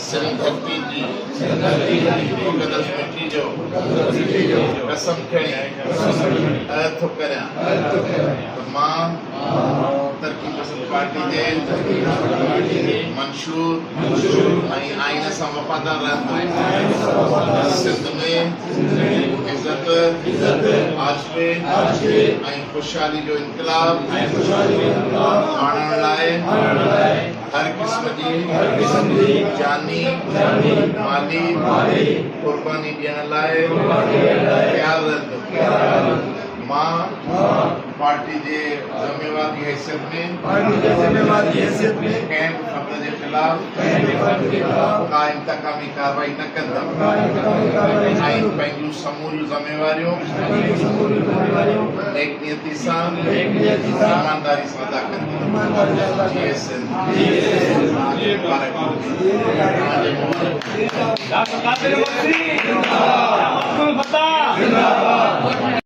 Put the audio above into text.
सिंधती जी मुक़दस मिठी जो कसम खणी थो करियां त मां तरक़ी पसंद पार्टी जे मंशूर ऐं आइन सां वफ़ादार रहंदुमि। सिंध में इज़त आशवे ऐं ख़ुशहाली जो इनकलाब आणण लाइ हर क़िस्म जी जानी माली क़ुर्बानी ॾियण लाइ तयार रहंदुमि। मां पार्टी जे ज़िम्मेवार जी हैसियत में कंहिं बि फ़र्द जे ख़िलाफ़ का इंतकामी कार्रवाई न कंदुमि ऐं पंहिंजूं समूरियूं ज़िम्मेवारियूं नेकनियती सां ईमानदारी सां अदा कंदुमि। जय सिंध। डॉक्टर कादिर मस्री जिंदाबाद।